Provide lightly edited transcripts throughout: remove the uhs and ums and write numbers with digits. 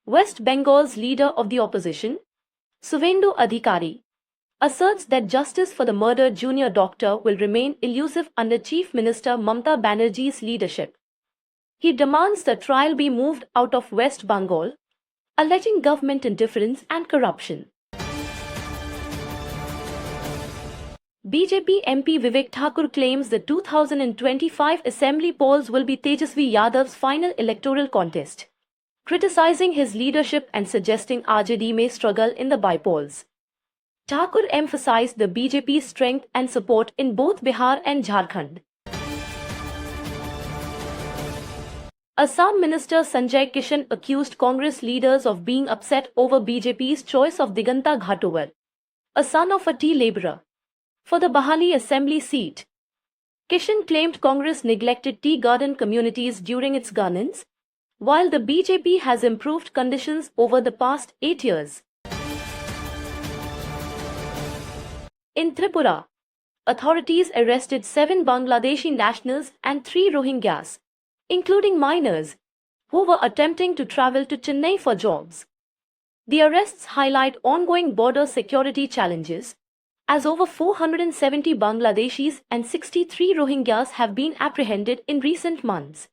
West Bengal's leader of the opposition, Suvendu Adhikari, asserts that justice for the murdered junior doctor will remain elusive under Chief Minister Mamata Banerjee's leadership. He demands the trial be moved out of West Bengal, alleging government indifference and corruption. BJP MP Vivek Thakur claims the 2025 assembly polls will be Tejasvi Yadav's final electoral contest, criticizing his leadership and suggesting RJD may struggle in the by-polls. Thakur emphasized the BJP's strength and support in both Bihar and Jharkhand. Assam Minister Sanjay Kishan accused Congress leaders of being upset over BJP's choice of Diganta Ghatowar, a son of a tea labourer, for the Bahali assembly seat. Kishan claimed Congress neglected tea garden communities during its governance, while the BJP has improved conditions over the past 8 years. In Tripura, authorities arrested 7 Bangladeshi nationals and 3 Rohingyas, including minors, who were attempting to travel to Chennai for jobs. The arrests highlight ongoing border security challenges, as over 470 Bangladeshis and 63 Rohingyas have been apprehended in recent months.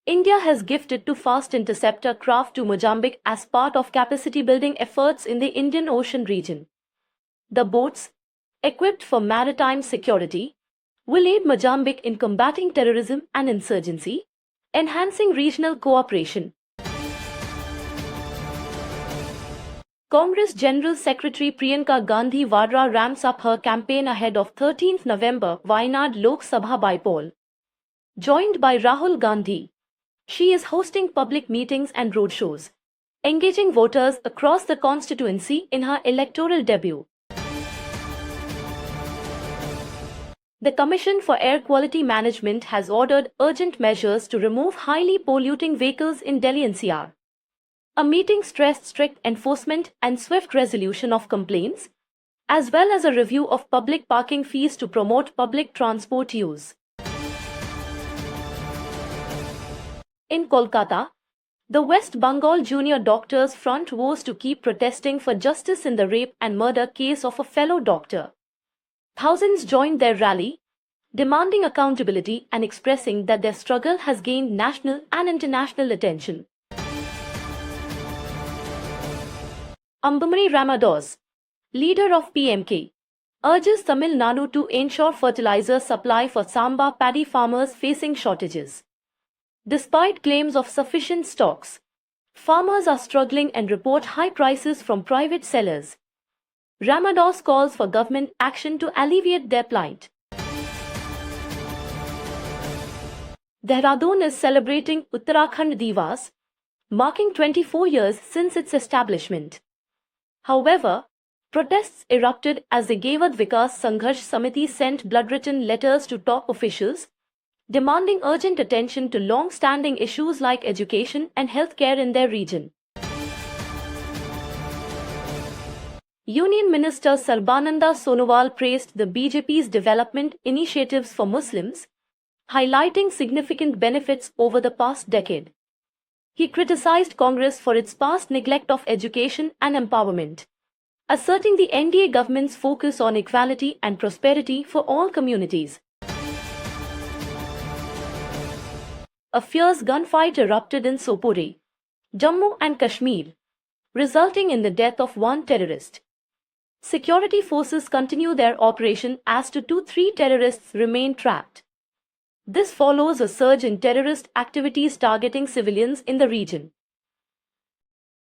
India has gifted 2 fast interceptor craft to Mozambique as part of capacity building efforts in the Indian Ocean region. The boats, equipped for maritime security, will aid Mozambique in combating terrorism and insurgency, enhancing regional cooperation. Congress General Secretary Priyanka Gandhi Vadra ramps up her campaign ahead of 13th November Wayanad Lok Sabha by-poll. Joined by Rahul Gandhi, she is hosting public meetings and roadshows, engaging voters across the constituency in her electoral debut. The Commission for Air Quality Management has ordered urgent measures to remove highly polluting vehicles in Delhi NCR. A meeting stressed strict enforcement and swift resolution of complaints, as well as a review of public parking fees to promote public transport use. In Kolkata, the West Bengal junior doctors front vows to keep protesting for justice in the rape and murder case of a fellow doctor. Thousands joined their rally, demanding accountability and expressing that their struggle has gained national and international attention. Ambamari Ramadoss, leader of PMK, urges Tamil Nadu to ensure fertilizer supply for Samba paddy farmers facing shortages. Despite claims of sufficient stocks, farmers are struggling and report high prices from private sellers. Ramadoss calls for government action to alleviate their plight. Dehradun is celebrating Uttarakhand Divas, marking 24 years since its establishment. However, protests erupted as the Gavad Vikas Sangharsh Samiti sent blood-written letters to top officials, demanding urgent attention to long-standing issues like education and healthcare in their region. Union Minister Sarbananda Sonowal praised the BJP's development initiatives for Muslims, highlighting significant benefits over the past decade. He criticized Congress for its past neglect of education and empowerment, asserting the NDA government's focus on equality and prosperity for all communities. A fierce gunfight erupted in Sopore, Jammu and Kashmir, resulting in the death of 1 terrorist. Security forces continue their operation as 3 terrorists remain trapped. This follows a surge in terrorist activities targeting civilians in the region.